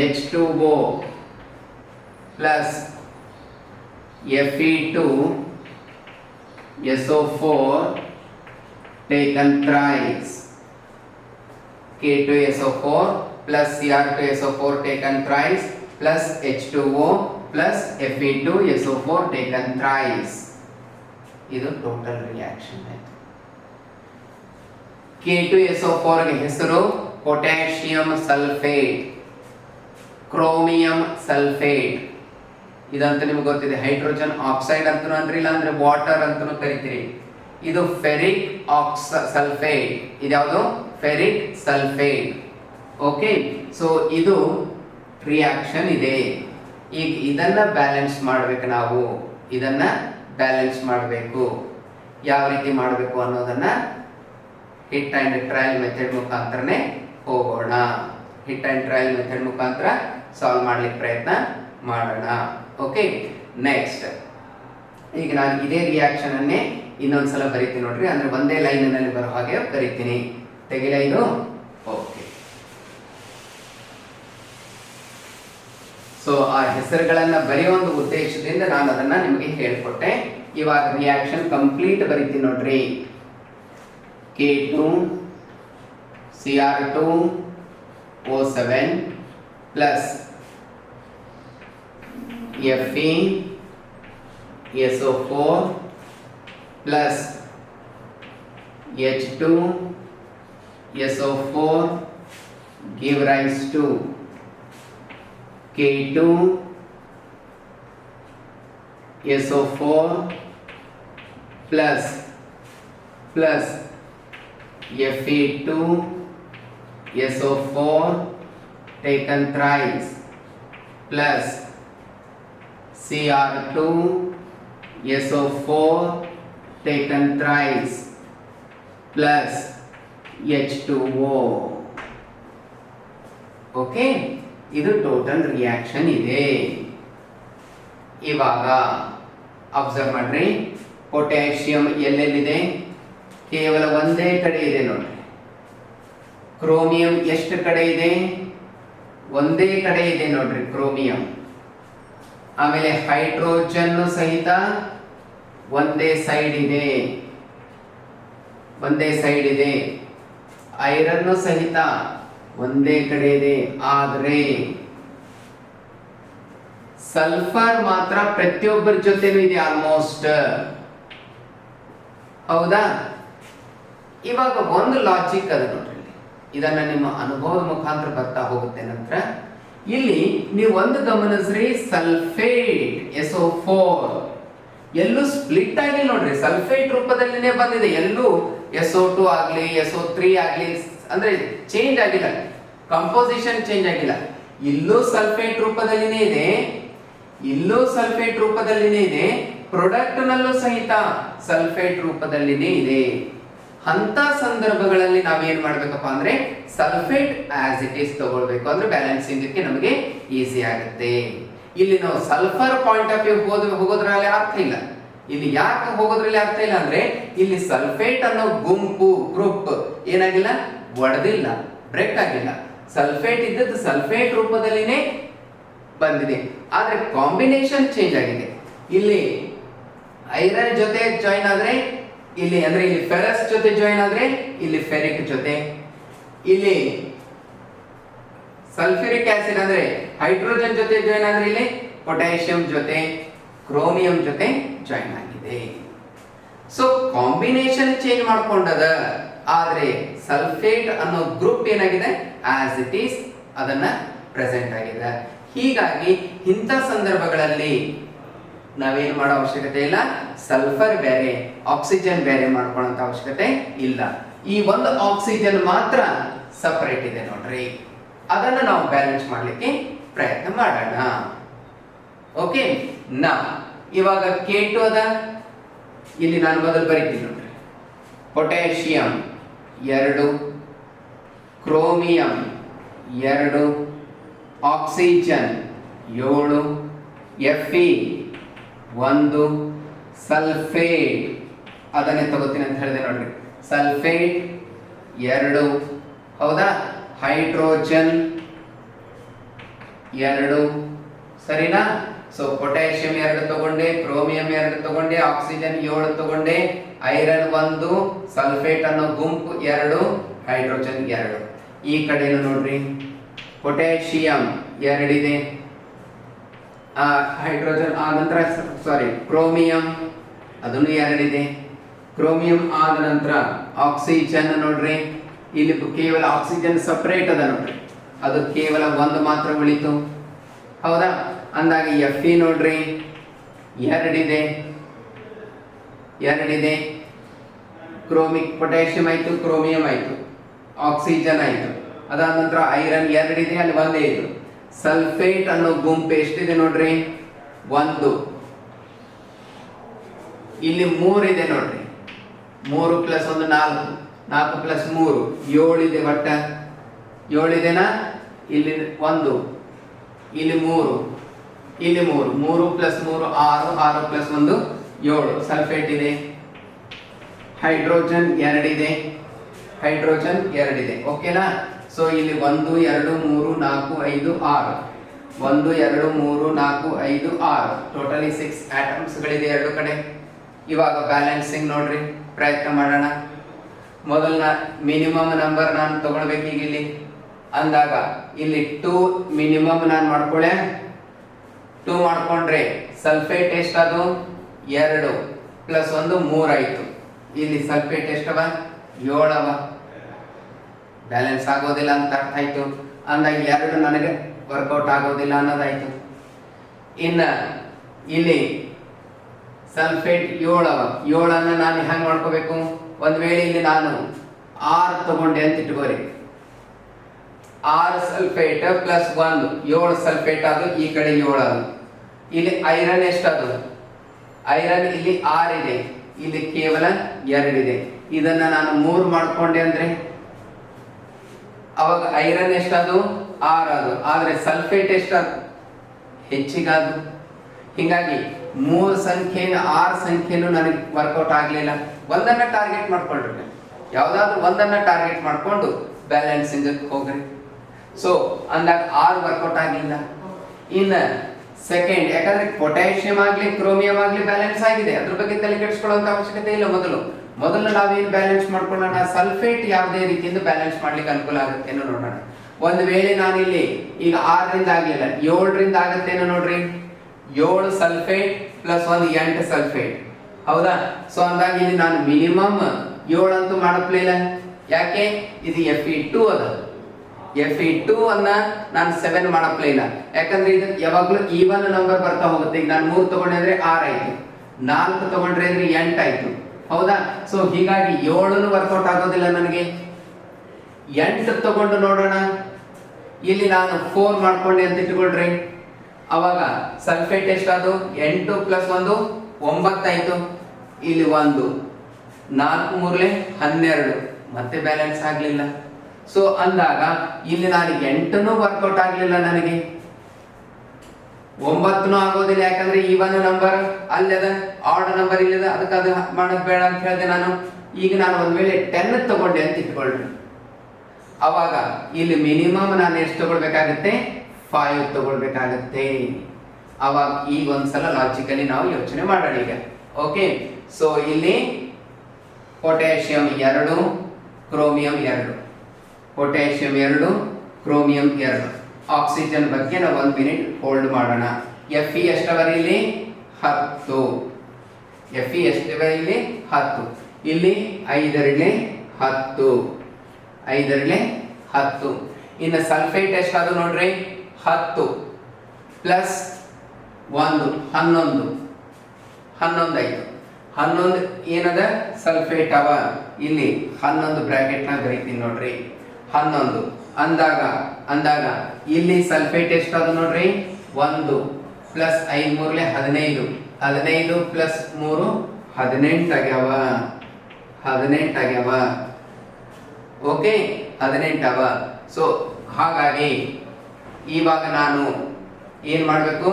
H2O plus Fe2SO4 taken thrice. K2SO4 plus Cr2SO4 taken thrice plus H2O plus Fe2SO4 taken thrice. ಇದು ಟೋಟಲ್ ರಿಯಾಕ್ಷನ್ ಆಯ್ತು. K2SO4 ಗೆ ಹೆಸರು ಪೊಟ್ಯಾಷಿಯಂ ಸಲ್ಫೇಟ್, ಕ್ರೋಮಿಯಂ ಸಲ್ಫೇಟ್. ಇದಂತ ನಿಮ್ಗೆ ಗೊತ್ತಿದೆ. ಹೈಡ್ರೋಜನ್ ಆಕ್ಸೈಡ್ ಅಂತನೂ ಅಂದ್ರಿ, ಇಲ್ಲ ಅಂದ್ರೆ ವಾಟರ್ ಅಂತನೂ ಕರಿತೀರಿ. ಇದು ಫೆರಿಕ್ ಸಲ್ಫೇಟ್. ಇದ್ಯಾವುದು? Ferric sulphate. ಓಕೆ, ಸೊ ಇದು ರಿಯಾಕ್ಷನ್ ಇದೆ. ಈಗ ಇದನ್ನ ಬ್ಯಾಲೆನ್ಸ್ ಮಾಡಬೇಕು. ನಾವು ಇದನ್ನ ಬ್ಯಾಲೆನ್ಸ್ ಮಾಡಬೇಕು. ಯಾವ ರೀತಿ ಮಾಡಬೇಕು ಅನ್ನೋದನ್ನ ಹಿಟ್ ಅಂಡ್ ಟ್ರಯಲ್ ಮೆಥಡ್ ಮುಖಾಂತರನೇ ಹೋಗೋಣ. ಹಿಟ್ ಅಂಡ್ ಟ್ರಯಲ್ ಮೆಥಡ್ ಮುಖಾಂತರ ಸಾಲ್ವ್ ಮಾಡ್ಲಿಕ್ಕೆ ಪ್ರಯತ್ನ ಮಾಡೋಣ. ಓಕೆ, ನೆಕ್ಸ್ಟ್ ಈಗ ನಾನು ಇದೇ ರಿಯಾಕ್ಷನ್ ಅನ್ನೇ ಇನ್ನೊಂದ್ಸಲ ಬರೀತೀನಿ ನೋಡ್ರಿ. ಅಂದ್ರೆ ಒಂದೇ ಲೈನಿನಲ್ಲಿ ಬರೋ ಹಾಗೆ ಬರೀತೀನಿ. ತೆಗಿಲ ಇದು. ಓಕೆ, ಸೊ ಆ ಹೆಸರುಗಳನ್ನ ಬರೆಯೋ ಒಂದು ಉದ್ದೇಶದಿಂದ ನಾನು ಅದನ್ನ ನಿಮಗೆ ಹೇಳ್ಕೊಟ್ಟೆ. ಇವಾಗ ರಿಯಾಕ್ಷನ್ ಕಂಪ್ಲೀಟ್ ಬರೀತೀನಿ ನೋಡ್ರಿ. K2Cr2O7 plus FeSO4 plus H2SO4 give rise to K2SO4 plus Fe2SO4 taken thrice plus Cr2SO4 taken thrice plus H2O. Okay, ಇದು ಟೋಟಲ್ ರಿಯಾಕ್ಷನ್ ಇದೆ. ಇವಾಗ ಅಬ್ಸರ್ವ್ ಮಾಡ್ರಿ, ಪೊಟ್ಯಾಷಿಯಂ ಎಲ್ಲೆಲ್ಲಿದೆ? ಕೇವಲ ಒಂದೇ ಕಡೆ ಇದೆ ನೋಡ್ರಿ. ಕ್ರೋಮಿಯಂ ಎಷ್ಟು ಕಡೆ ಇದೆ? ಒಂದೇ ಕಡೆ ಇದೆ ನೋಡ್ರಿ ಕ್ರೋಮಿಯಂ. ಆಮೇಲೆ ಹೈಡ್ರೋಜನ್ ಸಹಿತ ಒಂದೇ ಸೈಡ್ ಇದೆ. ಐರನ್ ಸಹಿತ ಒಂದೇ ಕಡೆ ಇದೆ. ಆದರೆ ಸಲ್ಫರ್ ಮಾತ್ರ ಪ್ರತಿಯೊಬ್ಬರ ಜೊತೆನೂ ಇದೆ ಆಲ್ಮೋಸ್ಟ್. ಹೌದಾ? ಇವಾಗ ಒಂದು ಲಾಜಿಕ್ ಅದು ನೋಡ್ರಿ, ಇದನ್ನ ನಿಮ್ಮ ಅನುಭವದ ಮುಖಾಂತರ ಬರ್ತಾ ಹೋಗುತ್ತೆ. ನಂತರ ಇಲ್ಲಿ ನೀವು ಒಂದು ಗಮನಿಸ್ರಿ, ಸಲ್ಫೇಟ್ SO4 ಎಲ್ಲೂ ಸ್ಪ್ಲಿಟ್ ಆಗಿಲ್ಲ ನೋಡ್ರಿ, ಸಲ್ಫೇಟ್ ರೂಪದಲ್ಲಿನೇ ಬಂದಿದೆ. ಎಲ್ಲೂ SO2 ಆಗ್ಲಿ SO3 ಆಗ್ಲಿ ಅಂದ್ರೆ ಚೇಂಜ್ ಆಗಿಲ್ಲ, ಕಂಪೋಸಿಷನ್ ಚೇಂಜ್ ಆಗಿಲ್ಲ. ಇಲ್ಲೂ ಸಲ್ಫೇಟ್ ರೂಪದಲ್ಲಿನೇ ಇದೆ, ಇಲ್ಲೂ ಸಲ್ಫೇಟ್ ರೂಪದಲ್ಲಿನೇ ಇದೆ, ಪ್ರಾಡಕ್ಟ್ ನಲ್ಲೂ ಸಹಿತ ಸಲ್ಫೇಟ್ ರೂಪದಲ್ಲಿನೇ ಇದೆ. ಅಂತ ಸಂದರ್ಭಗಳಲ್ಲಿ ನಾವೇನ್ ಮಾಡ್ಬೇಕಪ್ಪ ಅಂದ್ರೆ ಸಲ್ಫೇಟ್ ಆಸ್ ಇಟ್ ಈಸ್ ತಗೊಳ್ಬೇಕು, ಅಂದ್ರೆ ಬ್ಯಾಲೆನ್ಸಿಂಗ್ ನಮಗೆ ಈಸಿ ಆಗುತ್ತೆ. ಇಲ್ಲಿ ನಾವು ಸಲ್ಫರ್ ಪಾಯಿಂಟ್ ಆಫ್ ವ್ಯೂ ಹೋಗೋದ್ರಲ್ಲಿ ಅರ್ಥ ಇಲ್ಲ. ಇಲ್ಲಿ ಯಾಕೆ ಹೋಗೋದ್ರಲ್ಲಿ ಅರ್ಥ ಇಲ್ಲ ಅಂದ್ರೆ ಇಲ್ಲಿ ಸಲ್ಫೇಟ್ ಅನ್ನೋ ಗುಂಪು ಗ್ರೂಪ್ ಏನಾಗಿಲ್ಲ, ಒಡೆದಿಲ್ಲ, ಬ್ರೇಕ್ ಆಗಿಲ್ಲ. ಸಲ್ಫೇಟ್ ಇದ್ದದ್ದು ಸಲ್ಫೇಟ್ ರೂಪದಲ್ಲಿನೇ ಬಂದಿದೆ, ಆದ್ರೆ ಕಾಂಬಿನೇಷನ್ ಚೇಂಜ್ ಆಗಿದೆ. ಇಲ್ಲಿ ಐರನ್ ಜೊತೆ ಜಾಯಿನ್ ಆದ್ರೆ ಇಲ್ಲಿ ಅಂದ್ರೆ ಇಲ್ಲಿ ಫೆರಸ್ ಜೊತೆ ಜಾಯಿನ್ ಆದ್ರೆ ಇಲ್ಲಿ ಫೆರಿಕ್ ಜೊತೆ, ಇಲ್ಲಿ ಸಲ್ಫ್ಯೂರಿಕ್ ಆಸಿಡ್ ಅಂದ್ರೆ ಹೈಡ್ರೋಜನ್ ಜೊತೆ ಜಾಯಿನ್ ಆದ್ರೆ ಇಲ್ಲಿ ಪೊಟ್ಯಾಷಿಯಂ ಜೊತೆ ಕ್ರೋಮಿಯಂ ಜೊತೆ ಜಾಯಿನ್ ಆಗಿದೆ. ಸೊ ಕಾಂಬಿನೇಷನ್ ಚೇಂಜ್ ಮಾಡ್ಕೊಂಡದ, ಆದ್ರೆ ಸಲ್ಫೇಟ್ ಅನ್ನೋ ಗ್ರೂಪ್ ಏನಾಗಿದೆ ಆಸ್ ಇಟ್ ಈಸ್ ಅದನ್ನ ಪ್ರೆಸೆಂಟ್ ಆಗಿದೆ. ಹೀಗಾಗಿ ಇಂಥ ಸಂದರ್ಭಗಳಲ್ಲಿ ನಾವೇನ್ ಮಾಡೋ ಅವಶ್ಯಕತೆ ಇಲ್ಲ, ಸಲ್ಫರ್ ಬೇರೆ ಆಕ್ಸಿಜನ್ ಬೇರೆ ಮಾಡ್ಕೊಳ್ಳೋ ಅವಶ್ಯಕತೆ ಇಲ್ಲ. ಈ ಒಂದು ಆಕ್ಸಿಜನ್ ಮಾತ್ರ ಸಪರೇಟ್ ಇದೆ ನೋಡ್ರಿ, ಅದನ್ನ ನಾವು ಬ್ಯಾಲೆನ್ಸ್ ಮಾಡ್ಲಿಕ್ಕೆ ಪ್ರಯತ್ನ ಮಾಡೋಣ. ಓಕೆ, ಇವಾಗ K2 ಅದ, ಇಲ್ಲಿ ನಾನು ಮೊದಲು ಬರೀತೀನಿ ನೋಡ್ರಿ, potassium 2, chromium 2, oxygen 7, Fe 1, sulphate ಅದನ್ನೇ ತಗೋತೀನಿ ಅಂತ ಹೇಳಿದೆ ನೋಡ್ರಿ, ಸಲ್ಫೇಟ್ 2, ಹೌದಾ, ಹೈಡ್ರೋಜನ್ 2, ಸರಿನಾ. ಸೊ ಪೊಟ್ಯಾಷಿಯಂ 2 ತಗೊಂಡೆ, ಕ್ರೋಮಿಯಂ 2 ತಗೊಂಡೆ, ಆಕ್ಸಿಜನ್ 7 ತಗೊಂಡೆ, ಐರನ್ 1, ಸಲ್ಫೇಟ್ ಅನ್ನೋ ಗುಂಪು 2, ಹೈಡ್ರೋಜನ್ 2. ಈ ಕಡೆನು ನೋಡ್ರಿ, ಪೊಟ್ಯಾಷಿಯಂ 2 ಇದೆ, ಹೈಡ್ರೋಜನ್ ಆದ ನಂತರ ಕ್ರೋಮಿಯಂ ಅದನ್ನು 2 ಇದೆ. ಕ್ರೋಮಿಯಂ ಆದ ನಂತರ ಆಕ್ಸಿಜನ್ ನೋಡ್ರಿ, ಇಲ್ಲಿ ಕೇವಲ ಆಕ್ಸಿಜನ್ ಸಪರೇಟ್ ಅದ ನೋಡ್ರಿ, ಅದು ಕೇವಲ 1 ಮಾತ್ರ ಉಳಿತು, ಹೌದಾ. ಅಂದಾಗ Fe ನೋಡ್ರಿ 2 ಇದೆ, ಪೊಟ್ಯಾಷಿಯಂ ಆಯ್ತು, ಕ್ರೋಮಿಯಂ ಆಯ್ತು, ಆಕ್ಸಿಜನ್ ಆಯ್ತು. ಅದಾದ ನಂತರ ಐರನ್ 2 ಇದೆ, ಅಲ್ಲಿ 1 ಇದೆ. ಸಲ್ಫೇಟ್ ಅನ್ನೋ ಗುಂಪು ಎಷ್ಟಿದೆ ನೋಡ್ರಿ, 1, ಇಲ್ಲಿ 3 ಇದೆ ನೋಡ್ರಿ, 3 + 1 4, 4 + 3 7 ಇದೆ, ಬಟ್ಟ 7 ಇದೆನಾ. ಇಲ್ಲಿ 1, ಇಲ್ಲಿ 3, ಇಲ್ಲಿ 3, 3 + 3 6, 6 + 1 7 ಸಲ್ಫೇಟ್ ಇದೆ. ಹೈಡ್ರೋಜನ್ 2 ಇದೆ, ಓಕೆನಾ. ಸೊ ಇಲ್ಲಿ 1 2 3 4 5 6, 1 2 3 4 5 6, ಟೋಟಲಿ 6 ಆಟಮ್ಸ್ ಗಳಿದೆ 2 ಕಡೆ. ಇವಾಗ ಬ್ಯಾಲೆನ್ಸಿಂಗ್ ನೋಡ್ರಿ, ಪ್ರಯತ್ನ ಮಾಡೋಣ. ಮೊದಲ ಮಿನಿಮಮ್ ನಂಬರ್ ನಾನು ತಗೊಳ್ಬೇಕು ಈಗ ಇಲ್ಲಿ ಅಂದಾಗ, ಇಲ್ಲಿ 2 ಮಿನಿಮಮ್ ನಾನು ಮಾಡ್ಕೊಳ್ಳೆ, 2 ಮಾಡ್ಕೊಂಡ್ರೆ ಸಲ್ಫೇಟ್ ಎಷ್ಟದು 2 + 1 3 ಆಯ್ತು. ಇಲ್ಲಿ ಸಲ್ಫೇಟ್ ಎಷ್ಟವ 7 ಅವ, ಬ್ಯಾಲೆನ್ಸ್ ಆಗೋದಿಲ್ಲ ಅಂತ ಅರ್ಥ ಆಯ್ತು. ಅಂದಾಗ 2 ನನಗೆ ವರ್ಕೌಟ್ ಆಗೋದಿಲ್ಲ ಅನ್ನೋದಾಯ್ತು. ಇನ್ನ ಇಲ್ಲಿ ಸಲ್ಫೇಟ್ 7 ಅವ, 7 ನಾನು ಹೆಂಗ್ ಮಾಡ್ಕೋಬೇಕು, ಒಂದ್ ವೇಳೆ ಇಲ್ಲಿ ನಾನು 6 ತಗೊಂಡೆ ಅಂತ ಇಟ್ಕೋರಿ, 6 ಸಲ್ಫೇಟ್ + 1 7 ಸಲ್ಫೇಟ್ ಅದು, ಈ ಕಡೆ 7 ಅದು. ಇಲ್ಲಿ ಐರನ್ ಎಷ್ಟದು, ಐರನ್ ಇಲ್ಲಿ 6 ಇದೆ, ಇಲ್ಲಿ ಕೇವಲ 2 ಇದೆ. ಇದನ್ನ ನಾನು 3 ಮಾಡ್ಕೊಂಡೆ ಅಂದ್ರೆ ಅವಾಗ ಐರನ್ ಎಷ್ಟದು 6 ಅದು, ಆದ್ರೆ ಸಲ್ಫೇಟ್ ಎಷ್ಟದು ಹೆಚ್ಚಿಗಾದು. ಹಿಂಗಾಗಿ 3 ಸಂಖ್ಯೆ 6 ಸಂಖ್ಯೆನೂ ನನಗೆ ವರ್ಕೌಟ್ ಆಗ್ಲಿಲ್ಲ. ಒಂದನ್ನ ಟಾರ್ಗೆಟ್ ಮಾಡ್ಕೊಂಡ್ರಿ, ಯಾವ್ದಾದ್ರು ಒಂದನ್ನ ಟಾರ್ಗೆಟ್ ಮಾಡ್ಕೊಂಡು ಬ್ಯಾಲೆನ್ಸಿಂಗ್ ಹೋಗ್ರಿ. ಸೊ ಅಂದಾಗ 6 ವರ್ಕೌಟ್ ಆಗ್ಲಿಲ್ಲ. ಇನ್ನ ಸೆಕೆಂಡ್, ಯಾಕಂದ್ರೆ ಪೊಟ್ಯಾಷಿಯಂ ಆಗ್ಲಿ ಕ್ರೋಮಿಯಂ ಆಗ್ಲಿ ಬ್ಯಾಲೆನ್ಸ್ ಆಗಿದೆ, ಅದ್ರ ಬಗ್ಗೆ ತಲೆ ಕೆಡಿಸ್ಕೊಳ್ಳುವಂತ ಅವಶ್ಯಕತೆ ಇಲ್ಲ. ಮೊದಲು ನಾವೇನು ಬ್ಯಾಲೆನ್ಸ್ ಮಾಡ್ಕೊಳ್ಳೋಣ, ಸಲ್ಫೇಟ್ ಯಾವುದೇ ರೀತಿಯಿಂದ ಬ್ಯಾಲೆನ್ಸ್ ಮಾಡ್ಲಿಕ್ಕೆ ಅನುಕೂಲ ಆಗುತ್ತೆ ಅನ್ನೋ ನೋಡೋಣ. ಒಂದು ವೇಳೆ ನಾನಿಲ್ಲಿ ಈಗ 6 ರಿಂದ ಆಗ್ಲಿಲ್ಲ, 7 ರಿಂದ ಆಗತ್ತೇನೋ ನೋಡ್ರಿ, 7 ಸಲ್ಫೇಟ್ + 1 8 ಸಲ್ಫೇಟ್, ಹೌದಾ. ಸೊ ಅಂದಾಗ ಇಲ್ಲಿ ನಾನು ಮಿನಿಮಮ್ 7 ಅಂತೂ ಮಾಡಪ್ಲೇ ಇಲ್ಲ. ಯಾಕೆ? ಇದು Fe2 ಅದ. Fe2 ಅನ್ನ ನಾನು 7 ಮಾಡಪ್ಲೇ ಇಲ್ಲ. ಯಾಕಂದ್ರೆ ಇದು ಯಾವಾಗಲೂ ಈವನ್ ನಂಬರ್ ಬರ್ತಾ ಹೋಗುತ್ತೆ. ಈಗ ನಾನು 3 ತಗೊಂಡೆ ಅಂದ್ರೆ 6 ಆಯ್ತು, 4 ತಗೊಂಡ್ರೆ ಅಂದ್ರೆ 8 ಆಯ್ತು. ಹೌದಾ? ಸೊ ಹೀಗಾಗಿ 7 ವರ್ಕೌಟ್ ಆಗೋದಿಲ್ಲ ನನಗೆ. 8 ತಗೊಂಡು ನೋಡೋಣ. ಇಲ್ಲಿ ನಾನು 4 ಮಾಡ್ಕೊಂಡೆ ಅಂತ ಇಟ್ಕೊಳ್ರಿ. ಅವಾಗ ಸಲ್ಫೇಟ್ ಎಷ್ಟಾದು? 8 + 1 9 ಆಯ್ತು. ಇಲ್ಲಿ 1 4 3 12 ಮತ್ತೆ ಬ್ಯಾಲೆನ್ಸ್ ಆಗ್ಲಿಲ್ಲ. ಸೊ ಅಂದಾಗ ಇಲ್ಲಿ ನಾನು 8 ವರ್ಕೌಟ್ ಆಗ್ಲಿಲ್ಲ, ನನಗೆ 9 ಆಗೋದಿಲ್ಲ. ಯಾಕಂದ್ರೆ ಈವನ್ ನಂಬರ್ ಅಲ್ಲದ, ಆಡ್ ನಂಬರ್ ಇಲ್ಲದ, ಅದಕ್ಕೆ ಅದು ಮಾಡೋದು ಬೇಡ ಅಂತ ಹೇಳಿದೆ ನಾನು. ಈಗ ನಾನು ಒಂದ್ ವೇಳೆ 10 ತಗೊಂಡೆ ಅಂತ ಇಟ್ಕೊಳ್ರಿ. ಅವಾಗ ಇಲ್ಲಿ ಮಿನಿಮಮ್ ನಾನು ಎಷ್ಟು ತಗೊಳ್ಬೇಕಾಗುತ್ತೆ? 5 ತಗೊಳ್ಬೇಕಾಗುತ್ತೆ. ಅವಾಗ ಈಗ ಒಂದ್ಸಲ ಲಾಜಿಕಲಿ ನಾವು ಯೋಚನೆ ಮಾಡೋಣ ಈಗ. ಓಕೆ, ಸೊ ಇಲ್ಲಿ potassium 2, chromium 2, potassium 2, chromium 2. Oxygen ಬಗ್ಗೆ ನಾವು 1 ಮಿನಿಟ್ ಹೋಲ್ಡ್ ಮಾಡೋಣ. Fe ಎಷ್ಟವರೆ ಇಲ್ಲಿ? 10. Fe ಎಷ್ಟವರೆ ಇಲ್ಲಿ? 10. ಇಲ್ಲಿ 5 10, 5 10. ಇನ್ನು ಸಲ್ಫೇಟ್ ಎಷ್ಟಾದ್ರು ನೋಡ್ರಿ? 10 ಪ್ಲಸ್ 1 11 ಆಯ್ತು. 11 ಏನದ? ಸಲ್ಫೇಟ್ ಅವ. ಇಲ್ಲಿ 11 ಬ್ರಾಕೆಟ್ ನಾಗ ಬರೀತೀನಿ ನೋಡ್ರಿ. 11 ಅಂದಾಗ ಇಲ್ಲಿ ಸಲ್ಫೇಟ್ ಎಷ್ಟಾದ್ರು ನೋಡ್ರಿ? 1 ಪ್ಲಸ್ 5 3 15, 15 ಪ್ಲಸ್ 3 18 ಆಗ್ಯಾವ. 18 ಆಗ್ಯಾವ. ಓಕೆ, 18 ಅವ. ಸೊ ಹಾಗಾಗಿ ಇವಾಗ ನಾನು ಏನ್ ಮಾಡಬೇಕು?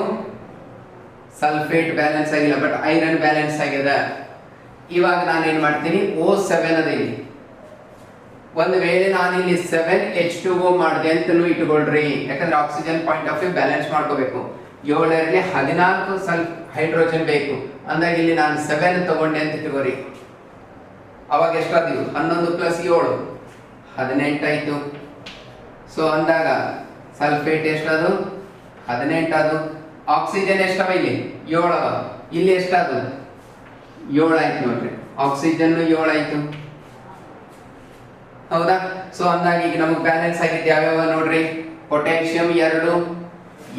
ಸಲ್ಫೇಟ್ ಬ್ಯಾಲೆನ್ಸ್ ಆಗಿಲ್ಲ, ಬಟ್ ಐರನ್ ಬ್ಯಾಲೆನ್ಸ್ ಆಗ್ಯದ. ಇವಾಗ ನಾನು ಏನ್ ಮಾಡ್ತೀನಿ? O7 ಅದ ಇಲ್ಲಿ. ಒಂದು ವೇಳೆ ನಾನು ಇಲ್ಲಿ 7H2O ಮಾಡಿದೆ ಅಂತಲೂ ಇಟ್ಕೊಳ್ರಿ. ಯಾಕಂದ್ರೆ oxygen point of view balance ಮಾಡ್ಕೋಬೇಕು. 7ರಲ್ಲಿ 14 ಹೈಡ್ರೋಜನ್ ಬೇಕು ಅಂದಾಗ ಇಲ್ಲಿ ನಾನು 7 ತಗೊಂಡೆ ಅಂತ ಇಟ್ಕೋರಿ. ಅವಾಗ ಎಷ್ಟಾದೀವು? 11 + 7 18 ಆಯ್ತು. ಸೊ ಅಂದಾಗ ಸಲ್ಫೇಟ್ ಎಷ್ಟದು? 18 ಅದು. ಆಕ್ಸಿಜನ್ ಎಷ್ಟವ ಇಲ್ಲಿ? 7 ಅವ. ಇಲ್ಲಿ ಎಷ್ಟದು? 7 ಆಯ್ತು ನೋಡ್ರಿ. ಆಕ್ಸಿಜನ್ 7 ಆಯ್ತು. ಹೌದಾ? ಸೊ ಅಂದಾಗ ಈಗ ನಮಗೆ ಬ್ಯಾಲೆನ್ಸ್ ಆಗಿದ್ದು ಯಾವ್ಯಾವ ನೋಡ್ರಿ? ಪೊಟ್ಯಾಷಿಯಂ 2,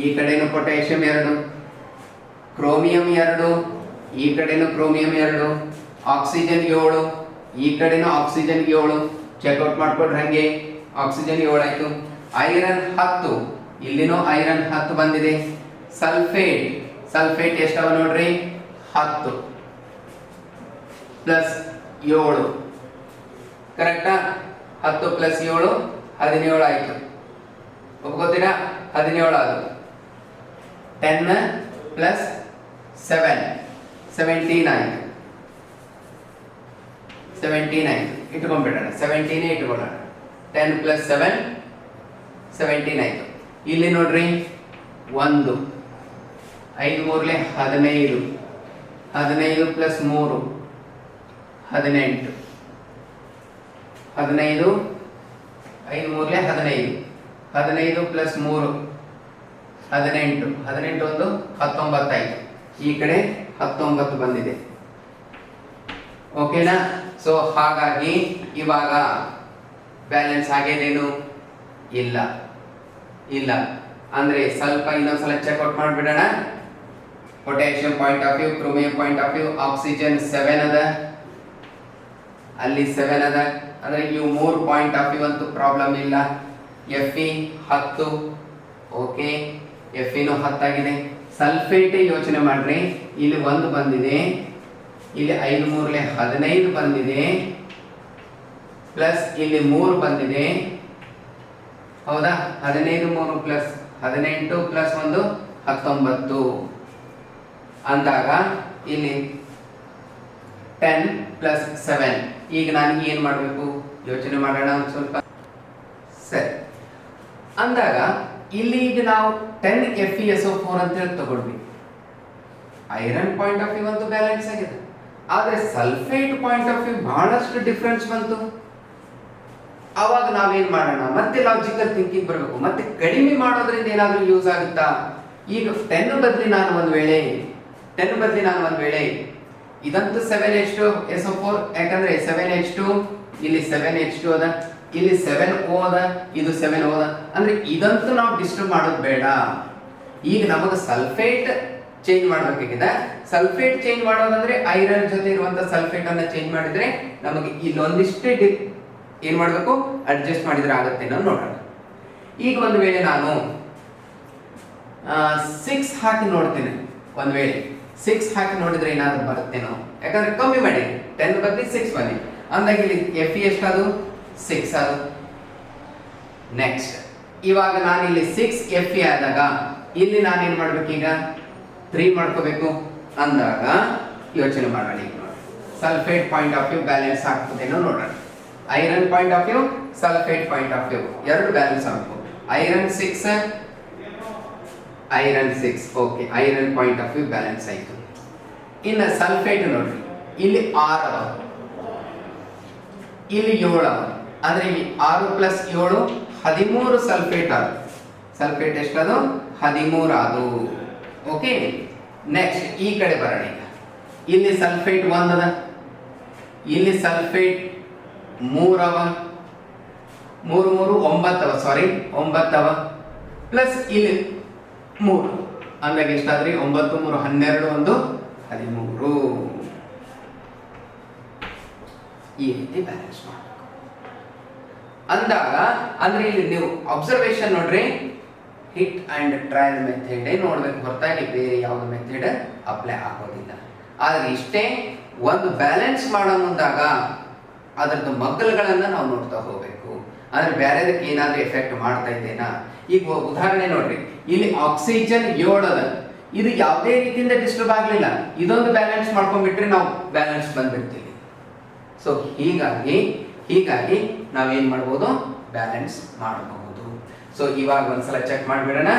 ಈ ಕಡೆನು ಪೊಟ್ಯಾಷಿಯಂ 2, ಕ್ರೋಮಿಯಂ 2, ಈ ಕಡೆನು ಕ್ರೋಮಿಯಂ 2, ಆಕ್ಸಿಜನ್ 7, ಈ ಕಡೆನು ಆಕ್ಸಿಜನ್ 7. ಚೆಕ್ಔಟ್ ಮಾಡ್ಕೊಡ್ರಿ ಹಂಗೆ. ಆಕ್ಸಿಜನ್ 7 ಆಯ್ತು. ಐರನ್ 10, ಇಲ್ಲಿನೂ ಐರನ್ 10 ಬಂದಿದೆ. ಸಲ್ಫೇಟ್ ಎಷ್ಟವ ನೋಡ್ರಿ? 10 ಪ್ಲಸ್ 7. ಕರೆಕ್ಟಾ? 10 + 7 17 ಆಯ್ತು. ಒಪ್ಕೋತೀರಾ? 17 ಅದು. 10 + 7 17 ಆಯ್ತು. 17 ಆಯ್ತು. ಇಟ್ಕೊಂಡ್ಬಿಡೋಣ. 17 ಇಟ್ಕೊಳ್ಳೋಣ. 10 + 7 17 ಆಯ್ತು. ಇಲ್ಲಿ ನೋಡ್ರಿ 1 5 3 15, 15 + 3 18, 15 5 3 15, 15 + 3 18, 18 ಒಂದು 19 ಆಯ್ತು. ಈ ಕಡೆ 19 ಬಂದಿದೆ. ಓಕೆನಾ? ಸೊ ಹಾಗಾಗಿ ಇವಾಗ ಬ್ಯಾಲೆನ್ಸ್ ಆಗೇನೇನು? ಇಲ್ಲ ಅಂದ್ರೆ ಸ್ವಲ್ಪ ಇನ್ನೊಂದ್ಸಲ ಚೆಕ್ಔಟ್ ಮಾಡಿಬಿಡೋಣ. Potassium point of view, chromium point of view, oxygen 7 ಅದ, ಅಲ್ಲಿ 7 ಅದ. ಅಂದ್ರೆ ಇವು 3 ಪಾಯಿಂಟ್ ಆಫ್ ವ್ಯೂ ಅಂತೂ ಪ್ರಾಬ್ಲಮ್ ಇಲ್ಲ. Fe 10. ಓಕೆ, Feನು 10 ಆಗಿದೆ. ಸಲ್ಫೇಟ್ ಯೋಚನೆ ಮಾಡ್ರಿ. ಇಲ್ಲಿ 1 ಬಂದಿದೆ, ಇಲ್ಲಿ 5 3 15 ಬಂದಿದೆ, ಪ್ಲಸ್ ಇಲ್ಲಿ 3 ಬಂದಿದೆ. ಹೌದಾ? 15 3 ಪ್ಲಸ್ 18 ಪ್ಲಸ್ 1 19 ಅಂದಾಗ ಇಲ್ಲಿ 10 + 7. ಈಗ ನಾನು ಏನು ಮಾಡಬೇಕು? ಯೋಚನೆ ಮಾಡೋಣ ಒಂದು ಸ್ವಲ್ಪ. ಸರಿ ಅಂದಾಗ ಇಲ್ಲಿ ಈಗ ನಾವು 10 FeSO4 ಅಂತ ಹೇಳಿ ತಗೊಂಡ್ವಿ. ಐರನ್ ಪಾಯಿಂಟ್ ಆಫ್ ವ್ಯೂ ಒಂದು ಬ್ಯಾಲೆನ್ಸ್ ಆಗಿದೆ. ಆದ್ರೆ ಸಲ್ಫೇಟ್ ಪಾಯಿಂಟ್ ಆಫ್ ವ್ಯೂ ಬಹಳಷ್ಟು ಡಿಫರೆನ್ಸ್ ಬಂತು. ಅವಾಗ ನಾವೇನ್ ಮಾಡೋಣ? ಮತ್ತೆ ಲಾಜಿಕಲ್ ಥಿಂಕಿಂಗ್ ಬರಬೇಕು. ಮತ್ತೆ ಕಡಿಮೆ ಮಾಡೋದ್ರಿಂದ ಏನಾದ್ರೂ ಯೂಸ್ ಆಗುತ್ತಾ? ಈಗ 10 ಬದಲಿ ನಾನು ಒಂದು ವೇಳೆ ಇದಂತೂ 7H2SO4, ಯಾಕಂದ್ರೆ 7H2 ಇಲ್ಲಿ 7H2 ಅದ, ಇಲ್ಲಿ 7O ಅದ, ಇದು 7O ಅದ, ಅಂದ್ರೆ ಇದಂತೂ ನಾವು ಡಿಸ್ಟರ್ಬ್ ಮಾಡೋದು ಬೇಡ. ಈಗ ನಮಗೆ ಸಲ್ಫೇಟ್ ಚೇಂಜ್ ಮಾಡಬೇಕಾಗಿದೆ. ಸಲ್ಫೇಟ್ ಚೇಂಜ್ ಮಾಡೋದಂದ್ರೆ ಐರನ್ ಜೊತೆ ಇರುವಂತ ಸಲ್ಫೇಟ್ ಅನ್ನ ಚೇಂಜ್ ಮಾಡಿದ್ರೆ ನಮಗೆ ಇಲ್ಲೊಂದಿಷ್ಟೇ ಏನ್ ಮಾಡಬೇಕು, ಅಡ್ಜಸ್ಟ್ ಮಾಡಿದ್ರೆ ಆಗುತ್ತೆ ನಾವು ನೋಡೋಣ. ಈಗ ಒಂದು ವೇಳೆ ನಾನು 6 ಹಾಕಿ ನೋಡ್ತೇನೆ, ಒಂದ್ ವೇಳೆ 6 ಹಾಕಿ ನೋಡಿದ್ರೆ ಏನಾದ್ರು ಬರುತ್ತೇನೋ, ಯಾಕಂದ್ರೆ ಕಮ್ಮಿ ಮಾಡಿ 10 ಬದಲಿ 6 ಬನ್ನಿ ಅಂದಾಗ ಇಲ್ಲಿ Fe ಎಷ್ಟದು 6 ಅದು. ನೆಕ್ಸ್ಟ್ ಇವಾಗ ನಾನು ಇಲ್ಲಿ 6 Fe ಆದಾಗ ಇಲ್ಲಿ ನಾನು ಏನ್ ಮಾಡ್ಬೇಕು, ಈಗ 3 ಮಾಡ್ಕೋಬೇಕು ಅಂದಾಗ ಯೋಚನೆ ಮಾಡೋಣ. ಈಗ ನೋಡಿ sulphate point of view balance ಆಗ್ತದೇನೋ ನೋಡೋಣ. Iron point of view, sulphate point of view ಎರಡು ಬ್ಯಾಲೆನ್ಸ್ ಆಗಬೇಕು. Iron 6 okay, iron point of view balance ಆಯ್ತು. ಇನ್ನು ಸಲ್ಫೇಟ್ ನೋಡ್ರಿ, ಇಲ್ಲಿ 6 ಅವ, ಇಲ್ಲಿ 7 ಅವ, ಅಂದ್ರೆ 6 + 7 13 ಸಲ್ಫೇಟ್ ಆದ. ಸಲ್ಫೇಟ್ ಎಷ್ಟದು 13 ಆದು. ಓಕೆ, ನೆಕ್ಸ್ಟ್ ಈ ಕಡೆ ಬರೋಣ. ಈಗ ಇಲ್ಲಿ ಸಲ್ಫೇಟ್ 1 ಅದ, ಇಲ್ಲಿ ಸಲ್ಫೇಟ್ 3 ಅವ, 3 9 ಅವ, ಸಾರಿ 9 ಅವ, ಪ್ಲಸ್ ಇಲ್ಲಿ 3 ಅಂದಾಗ ಎಷ್ಟಾದ್ರಿ 9 3 12 1 13. ಈ ರೀತಿ ಬ್ಯಾಲೆನ್ಸ್ ಮಾಡಬೇಕು ಅಂದಾಗ, ಅಂದ್ರೆ ಇಲ್ಲಿ ನೀವು ಅಬ್ಸರ್ವೇಷನ್ ನೋಡ್ರಿ, ಹಿಟ್ ಅಂಡ್ ಟ್ರಯಲ್ ಮೆಥಡ್ ನೋಡ್ಬೇಕು ಹೊರತಾಗಿ ಬೇರೆ ಯಾವ್ದು ಮೆಥಡ್ ಅಪ್ಲೈ ಆಗೋದಿಲ್ಲ. ಆದ್ರೆ ಇಷ್ಟೇ, ಒಂದು ಬ್ಯಾಲೆನ್ಸ್ ಮಾಡೋ ಮುಂದಾಗ ಅದರದ್ದು ಮಗ್ಗಲುಗಳನ್ನ ನಾವು ನೋಡ್ತಾ ಹೋಗ್ಬೇಕು. ಅಂದ್ರೆ ಬೇರೆದಕ್ಕೆ ಏನಾದ್ರೂ ಎಫೆಕ್ಟ್ ಮಾಡ್ತಾ ಇದ್ದೇನಾ. ಈಗ ಉದಾಹರಣೆ ನೋಡ್ರಿ, ಇಲ್ಲಿ ಆಕ್ಸಿಜನ್ 7 ಅದ, ಇದು ಯಾವುದೇ ರೀತಿಯಿಂದ ಡಿಸ್ಟರ್ಬ್ ಆಗಲಿಲ್ಲ, ಇದೊಂದು ಬ್ಯಾಲೆನ್ಸ್ ಮಾಡ್ಕೊಂಡ್ಬಿಟ್ರೆ ನಾವು ಬ್ಯಾಲೆನ್ಸ್ ಬಂದ್ಬಿಡ್ತೀವಿ. ಸೊ ಹೀಗಾಗಿ ನಾವೇನ್ ಮಾಡ್ಬೋದು, ಬ್ಯಾಲೆನ್ಸ್ ಮಾಡಬಹುದು. ಸೊ ಇವಾಗ ಒಂದ್ಸಲ ಚೆಕ್ ಮಾಡಿಬಿಡೋಣ.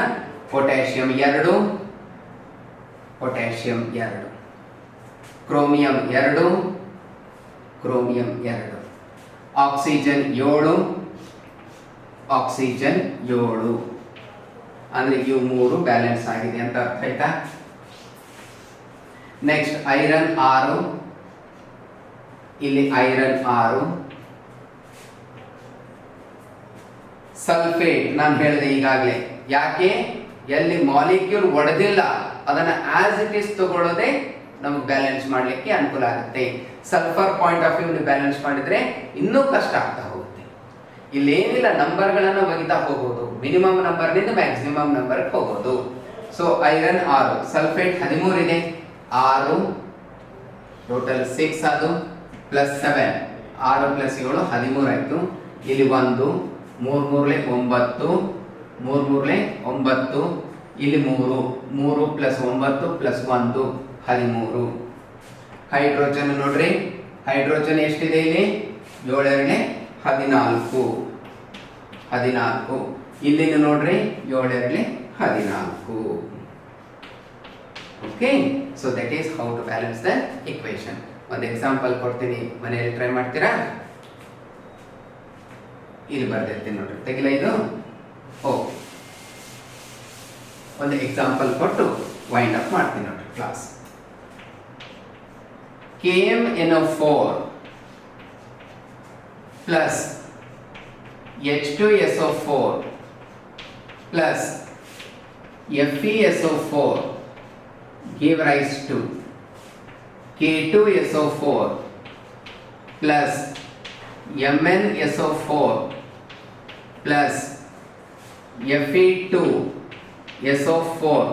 ಪೊಟ್ಯಾಷಿಯಂ 2, ಕ್ರೋಮಿಯಂ 2, ಆಕ್ಸಿಜನ್ 7, ಅಂದ್ರೆ ಇವು 3 ಬ್ಯಾಲೆನ್ಸ್ ಆಗಿದೆ ಅಂತ ಅರ್ಥ ಆಯ್ತಾ. ನೆಕ್ಸ್ಟ್ ಐರನ್ 6, ಇಲ್ಲಿ ಐರನ್ 6, ಸಲ್ಫೇಟ್ ನಾನು ಹೇಳಿದೆ ಈಗಾಗಲೇ, ಯಾಕೆ ಎಲ್ಲಿ ಮಾಲಿಕ್ಯೂಲ್ ಒಡೆದಿಲ್ಲ ಅದನ್ನ ಆಸ್ ಇಟ್ ಇಸ್ ತಗೊಳ್ಳೋದೇ ನಮಗೆ ಬ್ಯಾಲೆನ್ಸ್ ಮಾಡಲಿಕ್ಕೆ ಅನುಕೂಲ ಆಗುತ್ತೆ. Sulphur point of view balance ಮಾಡಿದ್ರೆ ಇನ್ನೂ ಕಷ್ಟ ಆಗ್ತಾ ಹೋಗುತ್ತೆ. ಇಲ್ಲೇನಿಲ್ಲ, ನಂಬರ್ಗಳನ್ನು ಒಗಿತಾ ಹೋಗೋದು, ಮಿನಿಮಮ್ ನಂಬರ್ನಿಂದ ಮ್ಯಾಕ್ಸಿಮಮ್ ನಂಬರ್ಗೆ ಹೋಗೋದು. ಸೊ ಐರನ್ 6, ಸಲ್ಫೇಟ್ 13 ಇದೆ, 6 ಟೋಟಲ್ 6 ಅದು, ಪ್ಲಸ್ 7, 6 + 7 13 ಆಯ್ತು. ಇಲ್ಲಿ 1 3 3 9, 3 3 9, ಇಲ್ಲಿ 3 3 + 9 + 1 13. ಹೈಡ್ರೋಜನ್ ನೋಡ್ರಿ, ಹೈಡ್ರೋಜನ್ ಎಷ್ಟಿದೆ ಇಲ್ಲಿ 7 14, ಇಲ್ಲಿ ನೋಡ್ರಿ 7 14. Okay, so that is how to balance the equation. ಒಂದು ಎಕ್ಸಾಂಪಲ್ ಕೊಡ್ತೀನಿ, ಮನೆಯಲ್ಲಿ ಟ್ರೈ ಮಾಡ್ತೀರಾ? ಇಲ್ಲಿ ಬರ್ದಿರ್ತೀನಿ ನೋಡ್ರಿ, ತೆಗಿಲ ಇದು. ಓಕೆ, ಒಂದು ಎಕ್ಸಾಂಪಲ್ ಕೊಟ್ಟು ವೈಂಡ್ ಅಪ್ ಮಾಡ್ತೀನಿ ನೋಡ್ರಿ class. KmNO4 plus H2SO4 plus FeSO4 give rise to K2SO4 plus MnSO4 plus Fe2SO4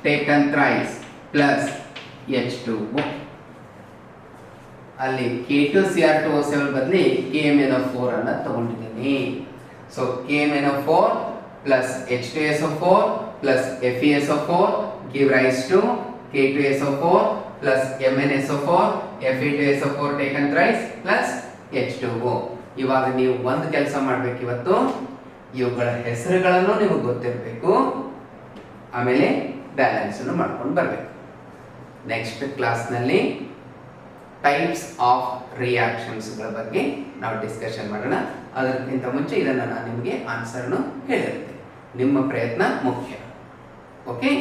taken thrice plus H2O. ಅಲ್ಲಿ K2Cr2O7 ಬದಲಿ KmNO4 ಅನ್ನು ತಗೊಂಡಿದ್ದೀನಿ. So KmNO4 plus H2SO4 plus FeSO4 give rise to K2SO4 plus MnSO4 Fe2SO4 taken thrice plus H2O. ಇವಾಗ ನೀವು ಒಂದು ಕೆಲಸ ಮಾಡಬೇಕು, ಇವತ್ತು ಇವುಗಳ ಹೆಸರುಗಳನ್ನು ನಿಮಗೆ ಗೊತ್ತಿರಬೇಕು, ಆಮೇಲೆ ಬ್ಯಾಲೆನ್ಸ್ ಅನ್ನು ಮಾಡ್ಕೊಂಡು ಬರಬೇಕು. ನೆಕ್ಸ್ಟ್ ಕ್ಲಾಸ್ನಲ್ಲಿ ಟೈಪ್ಸ್ ಆಫ್ ರಿಯಾಕ್ಷನ್ಸ್ಗಳ ಬಗ್ಗೆ ನಾವು ಡಿಸ್ಕಷನ್ ಮಾಡೋಣ. ಅದಕ್ಕಿಂತ ಮುಂಚೆ ಇದನ್ನು ನಾನು ನಿಮಗೆ ಆನ್ಸರ್ನು ಹೇಳಿರ್ತೇನೆ. ನಿಮ್ಮ ಪ್ರಯತ್ನ ಮುಖ್ಯ. ಓಕೆ.